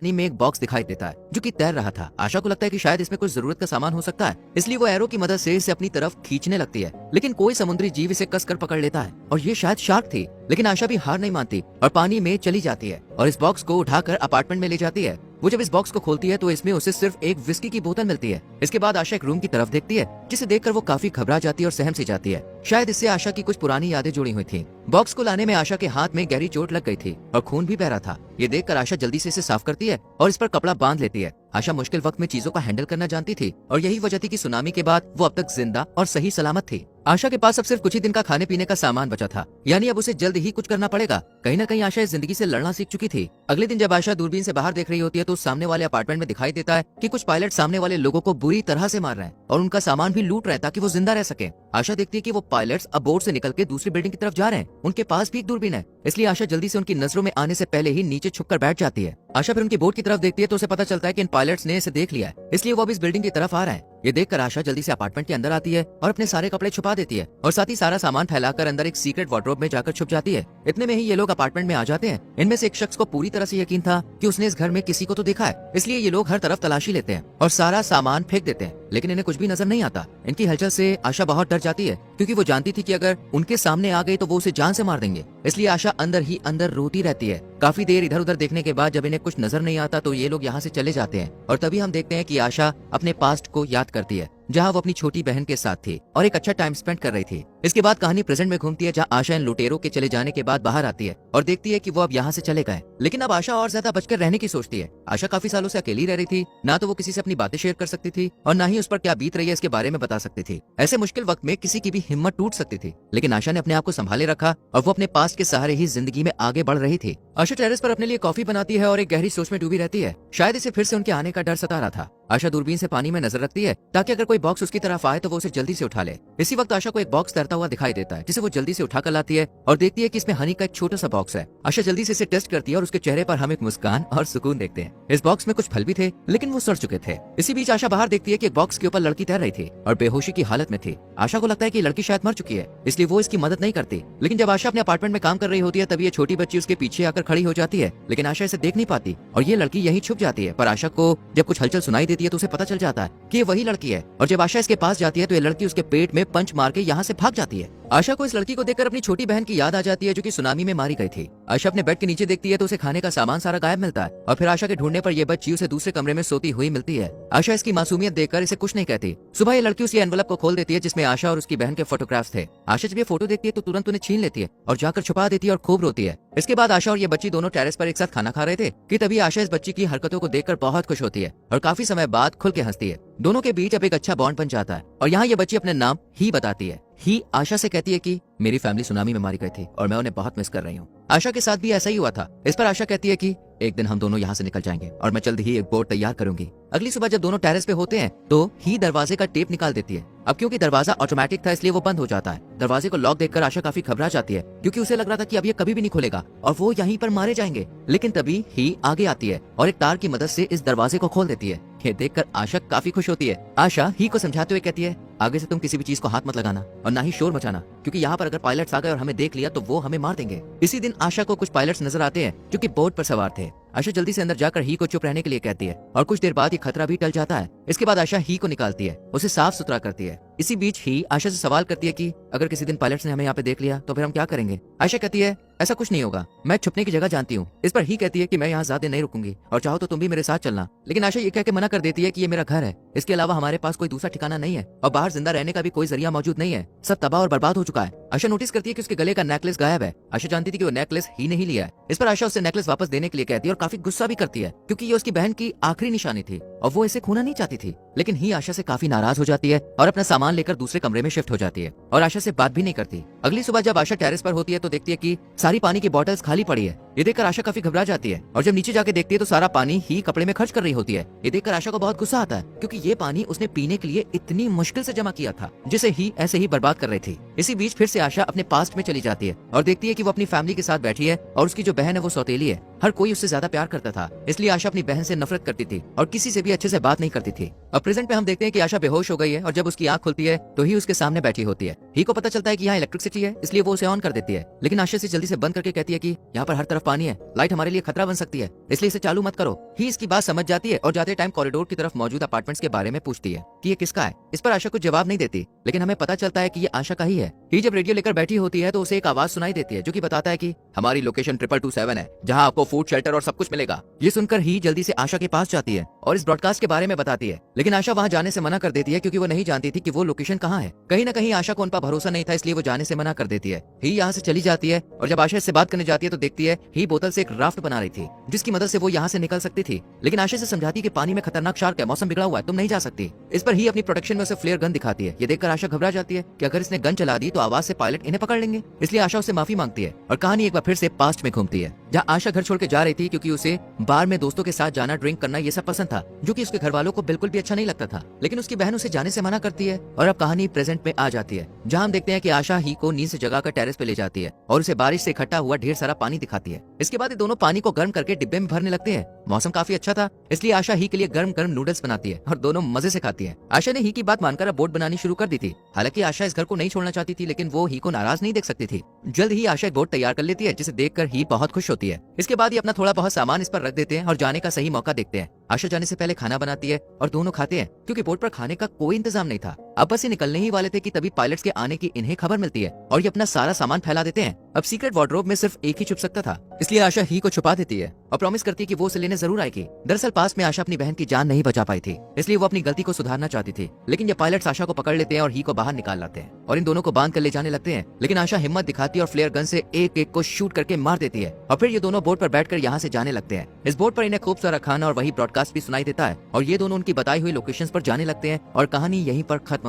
Balcony में एक box दिखाई देता है जो कि तैर रहा था। आशा को लगता है कि शायद इसमें कुछ जरूरत का सामान हो सकता है, इसलिए वो एरो की मदद से इसे अपनी तरफ खींचने लगती है, लेकिन कोई समुद्री जीव इसे कसकर पकड़ लेता है और ये शायद शार्क थी। लेकिन आशा भी हार नहीं मानती और पानी में चली जाती है और इस बॉक्स को उठाकर अपार्टमेंट में ले जाती है। वो जब इस बॉक्स को खोलती है तो इसमें उसे सिर्फ एक विस्की की बोतल मिलती है। इसके बाद आशा एक रूम की तरफ देखती है जिसे देखकर वो काफी घबरा जाती है और सहम सी जाती है। शायद इससे आशा की कुछ पुरानी यादें जुड़ी हुई थी। बॉक्स को लाने में आशा के हाथ में गहरी चोट लग गई थी और खून भी बह रहा था। ये देखकर आशा जल्दी से इसे साफ करती है और इस पर कपड़ा बांध लेती है। आशा मुश्किल वक्त में चीजों का हैंडल करना जानती थी और यही वजह थी कि सुनामी के बाद वो अब तक जिंदा और सही सलामत थी। आशा के पास अब सिर्फ कुछ ही दिन का खाने पीने का सामान बचा था, यानी अब उसे जल्द ही कुछ करना पड़ेगा। कहीं ना कहीं आशा इस जिंदगी से लड़ना सीख चुकी थी। अगले दिन जब आशा दूरबीन से बाहर देख रही होती है तो सामने वाले अपार्टमेंट में दिखाई देता है कि कुछ पायलट सामने वाले लोगों को बुरी तरह से मार रहे हैं और उनका सामान भी लूट रहे हैं ताकि वो जिंदा रह सके। आशा देखती है कि वो पायलट्स अब बोट से निकल के दूसरी बिल्डिंग की तरफ जा रहे हैं। उनके पास भी एक दूरबीन है, इसलिए आशा जल्दी से उनकी नजरों में आने से पहले ही नीचे छुपकर बैठ जाती है। आशा फिर उनकी बोट की तरफ देखती है तो उसे पता चलता है कि इन पायलट्स ने इसे देख लिया है, इसलिए वो अब इस बिल्डिंग की तरफ आ रहा है। ये देखकर आशा जल्दी से अपार्टमेंट के अंदर आती है और अपने सारे कपड़े छुपा देती है और साथ ही सारा सामान फैलाकर अंदर एक सीक्रेट वार्डरोब में जाकर छुप जाती है। इतने में ही ये लोग अपार्टमेंट में आ जाते हैं। इनमें से एक शख्स को पूरी तरह से यकीन था कि उसने इस घर में किसी को तो देखा है, इसलिए ये लोग हर तरफ तलाशी लेते हैं और सारा सामान फेंक देते हैं, लेकिन इन्हें कुछ भी नजर नहीं आता। इनकी हलचल से आशा बहुत डर जाती है क्योंकि वो जानती थी कि अगर उनके सामने आ गई तो वो उसे जान से मार देंगे। इसलिए आशा अंदर ही अंदर रोती रहती है। काफी देर इधर उधर देखने के बाद जब इन्हें कुछ नजर नहीं आता तो ये लोग यहाँ से चले जाते हैं और तभी हम देखते हैं कि आशा अपने पास्ट को याद करती है जहाँ वो अपनी छोटी बहन के साथ थी और एक अच्छा टाइम स्पेंड कर रही थी। इसके बाद कहानी प्रेजेंट में घूमती है जहाँ आशा इन लुटेरों के चले जाने के बाद बाहर आती है और देखती है कि वो अब यहाँ से चले गए। लेकिन अब आशा और ज्यादा बचकर रहने की सोचती है। आशा काफी सालों से अकेली रह रही थी, ना तो वो किसी से अपनी बातें शेयर कर सकती थी और ना ही उस पर क्या बीत रही है इसके बारे में बता सकती थी। ऐसे मुश्किल वक्त में किसी की भी हिम्मत टूट सकती थी, लेकिन आशा ने अपने आप को संभाले रखा और वो अपने पास्ट के सहारे ही जिंदगी में आगे बढ़ रही थी। आशा टेरेस पर अपने लिए कॉफी बनाती है और एक गहरी सोच में डूबी रहती है। शायद इसे फिर से उनके आने का डर सता रहा था। आशा दूरबीन से पानी में नजर रखती है ताकि अगर कोई बॉक्स उसकी तरफ आए तो वो उसे जल्दी से उठा ले। इसी वक्त आशा को एक बॉक्स तैरता हुआ दिखाई देता है जिसे वो जल्दी से उठाकर लाती है और देखती है कि इसमें हनी का एक छोटा सा बॉक्स है। आशा जल्दी से इसे टेस्ट करती है और उसके चेहरे पर हम एक मुस्कान और सुकून देखते हैं। इस बॉक्स में कुछ फल भी थे लेकिन वो सड़ चुके थे। इसी बीच आशा बाहर देखती है कि एक बॉक्स के ऊपर लड़की तैर रही थी और बेहोशी की हालत में थी। आशा को लगता है कि लड़की शायद मर चुकी है, इसलिए वो इसकी मदद नहीं करती। लेकिन जब आशा अपने अपार्टमेंट में काम कर रही होती है तभी ये छोटी बच्ची उसके पीछे आकर खड़ी हो जाती है, लेकिन आशा इसे देख नहीं पाती और ये लड़की यहीं छुप जाती है। पर आशा को जब कुछ हलचल सुनाई देती है तो उसे पता चल जाता है कि ये वही लड़की है और जब आशा इसके पास जाती है तो ये लड़की उसके पेट में पंच मार के यहाँ से भाग जाती है। आशा को इस लड़की को देखकर अपनी छोटी बहन की याद आ जाती है जो कि सुनामी में मारी गई थी। आशा अपने बेड के नीचे देखती है तो उसे खाने का सामान सारा गायब मिलता है और फिर आशा के ढूंढने पर यह बच्ची उसे दूसरे कमरे में सोती हुई मिलती है। आशा इसकी मासूमियत देखकर इसे कुछ नहीं कहती। सुबह ये लड़की उसी एनवलप को खोल देती है जिसमें आशा और उसकी बहन के फोटोग्राफ्स थे। आशा जब ये फोटो देखती है तो तुरंत उन्हें छीन लेती है और जाकर छुपा देती है और खूब रोती है। इसके बाद आशा और ये बच्ची दोनों टेरेस पर एक साथ खाना खा रहे थे कि तभी आशा इस बच्ची की हरकतों को देखकर बहुत खुश होती है और काफी समय बाद खुल के हंसती है। दोनों के बीच अब एक अच्छा बॉन्ड बन जाता है और यहाँ ये बच्ची अपने नाम ही बताती है। ही आशा से कहती है कि मेरी फैमिली सुनामी में मारी गई थी और मैं उन्हें बहुत मिस कर रही हूँ। आशा के साथ भी ऐसा ही हुआ था। इस पर आशा कहती है कि एक दिन हम दोनों यहाँ से निकल जाएंगे और मैं जल्द ही एक बोट तैयार करूंगी। अगली सुबह जब दोनों टेरेस पे होते हैं तो ही दरवाजे का टेप निकाल देती है। अब क्योंकि दरवाजा ऑटोमेटिक था इसलिए वो बंद हो जाता है। दरवाजे को लॉक देखकर आशा काफी घबरा जाती है क्योंकि उसे लग रहा था कि अब ये कभी भी नहीं खुलेगा और वो यहीं पर मारे जाएंगे। लेकिन तभी ही आगे आती है और एक तार की मदद से इस दरवाजे को खोल देती है। ये देखकर आशा काफी खुश होती है। आशा ही को समझाते हुए कहती है आगे से तुम किसी भी चीज को हाथ मत लगाना और ना ही शोर मचाना, क्योंकि यहाँ पर अगर पायलट्स आ गए और हमें देख लिया तो वो हमें मार देंगे। इसी दिन आशा को कुछ पायलट्स नजर आते हैं जो कि बोट पर सवार थे। आशा जल्दी से अंदर जाकर ही को चुप रहने के लिए कहती है और कुछ देर बाद ये खतरा भी टल जाता है। इसके बाद आशा ही को निकालती है, उसे साफ सुथरा करती है। इसी बीच ही आशा से सवाल करती है कि अगर किसी दिन पायलट्स ने हमें यहाँ पे देख लिया तो फिर हम क्या करेंगे। आशा कहती है ऐसा कुछ नहीं होगा, मैं छुपने की जगह जानती हूँ। इस पर ही कहती है कि मैं यहाँ ज्यादा नहीं रुकूंगी और चाहो तो तुम भी मेरे साथ चलना। लेकिन आशा ये कह के मना कर देती है कि ये मेरा घर है, इसके अलावा हमारे पास कोई दूसरा ठिकाना नहीं है और बाहर जिंदा रहने का भी कोई जरिया मौजूद नहीं है। सब तबाह और बर्बाद हो चुका है। आशा नोटिस करती है कि उसके गले का नेकलेस गायब है। आशा जानती थी कि वो नेकलेस ही नहीं लिया है। इस पर आशा उससे नेकलेस वापस देने के लिए कहती है और काफी गुस्सा भी करती है क्योंकि ये उसकी बहन की आखिरी निशानी थी और वो इसे खोना नहीं चाहती थी। लेकिन ही आशा से काफी नाराज हो जाती है और अपना सामान लेकर दूसरे कमरे में शिफ्ट हो जाती है और आशा से बात भी नहीं करती। अगली सुबह जब आशा टेरेस पर होती है तो देखती है कि सारी पानी की बोतल्स खाली पड़ी है। ये देखकर आशा काफी घबरा जाती है और जब नीचे जाके देखती है तो सारा पानी ही कपड़े में खर्च कर रही होती है। ये देखकर आशा को बहुत गुस्सा आता है क्योंकि ये पानी उसने पीने के लिए इतनी मुश्किल से जमा किया था जिसे ही ऐसे ही बर्बाद कर रही थी। इसी बीच फिर से आशा अपने पास्ट में चली जाती है और देखती है कि वो अपनी फैमिली के साथ बैठी है और उसकी जो बहन है वो सौतेली है। हर कोई उससे ज्यादा प्यार करता था, इसलिए आशा अपनी बहन से नफरत करती थी और किसी से भी अच्छे से बात नहीं करती थी। अब प्रेजेंट में हम देखते हैं कि आशा बेहोश हो गई है और जब उसकी आंख खुलती है तो ही उसके सामने बैठी होती है। ही को पता चलता है कि यहाँ इलेक्ट्रिसिटी है इसलिए वो उसे ऑन कर देती है, लेकिन आशा से जल्दी से बंद करके कहती है कि यहाँ पर हर तरफ पानी है, लाइट हमारे लिए खतरा बन सकती है, इसलिए इसे चालू मत करो। ही इसकी बात समझ जाती है और जाते टाइम कॉरिडोर की तरफ मौजूद अपार्टमेंट्स के बारे में पूछती है कि ये किसका है। इस पर आशा कुछ जवाब नहीं देती, लेकिन हमें पता चलता है कि ये आशा का ही है। ही जब रेडियो लेकर बैठी होती है तो उसे एक आवाज सुनाई देती है जो कि बताता है कि हमारी लोकेशन 222 है, जहाँ आपको फूड, शेल्टर और सब कुछ मिलेगा। ये सुनकर ही जल्दी से आशा के पास जाती है और इस ब्रॉडकास्ट के बारे में बताती है, लेकिन आशा वहाँ जाने से मना कर देती है क्योंकि वो नहीं जानती थी कि वो लोकेशन कहाँ है। कहीं ना कहीं आशा को उन पर भरोसा नहीं था, इसलिए वो जाने से मना कर देती है। ही यहाँ से चली जाती है और जब आशा इससे बात करने जाती है तो देखती है ही बोतल से एक राफ्ट बना रही थी जिसकी मदद से वो यहाँ से निकल सकती थी, लेकिन आशा से समझाती कि पानी में खतरनाक शार्क है, मौसम बिगड़ा हुआ है, तुम नहीं जा सकती। इस पर ही अपनी प्रोटेक्शन में उसे फ्लेयर गन दिखाती है। ये देखकर आशा घबरा जाती है कि अगर इसने गन चला दी तो आवाज से पायलट इन्हें पकड़ लेंगे, इसलिए आशा उससे माफी मांगती है और कहानी एक बार फिर से पास्ट में घूमती है, जहाँ आशा घर छोड़ के जा रही थी क्योंकि उसे बार में दोस्तों के साथ जाना, ड्रिंक करना ये सब पसंद था, जो कि उसके घर वालों को बिल्कुल भी अच्छा नहीं लगता था। लेकिन उसकी बहन उसे जाने से मना करती है और अब कहानी प्रेजेंट में आ जाती है, जहाँ हम देखते हैं कि आशा ही को नींद से जगाकर टेरेस पे ले जाती है और उसे बारिश से इकट्ठा हुआ ढेर सारा पानी दिखाती है। इसके बाद ये दोनों पानी को गर्म करके डिब्बे में भरने लगते हैं। मौसम काफी अच्छा था, इसलिए आशा ही के लिए गर्म गर्म नूडल्स बनाती है और दोनों मजे से खाती है। आशा ने ही की बात मानकर अब बोट बनानी शुरू कर दी थी। हालांकि आशा इस घर को नहीं छोड़ना चाहती थी, लेकिन वो ही को नाराज नहीं देख सकती थी। जल्द ही आशा एक बोट तैयार कर लेती है जिसे देखकर ही बहुत खुश होती है। इसके बाद ये अपना थोड़ा बहुत सामान इस पर रख देते हैं और जाने का सही मौका देखते हैं। आशा जाने से पहले खाना बनाती है और दोनों खाते हैं क्योंकि बोट पर खाने का कोई इंतजाम नहीं था। अब बस ये निकलने ही वाले थे कि तभी पायलट्स के आने की इन्हें खबर मिलती है और ये अपना सारा सामान फैला देते हैं। अब सीक्रेट वार्डरोब में सिर्फ एक ही छुप सकता था, इसलिए आशा ही को छुपा देती है और प्रॉमिस करती है कि वो उसे लेने जरूर आएगी। दरअसल पास में आशा अपनी बहन की जान नहीं बचा पाई थी, इसलिए वो अपनी गलती को सुधारना चाहती थी, लेकिन ये पायलट्स आशा को पकड़ लेते हैं और ही को बाहर निकाल लाते हैं और इन दोनों को बांध कर ले जाने लगते हैं। लेकिन आशा हिम्मत दिखाती है और फ्लेयर गन से एक एक को शूट करके मार देती है और फिर ये दोनों बोट पर बैठकर यहाँ से जाने लगते हैं। इस बोट पर इन्हें खूब सारा खाना और वही ब्रॉडकास्ट भी सुनाई देता है और ये दोनों उनकी बताई हुई लोकेशंस पर जाने लगते हैं और कहानी यहीं पर खत्म।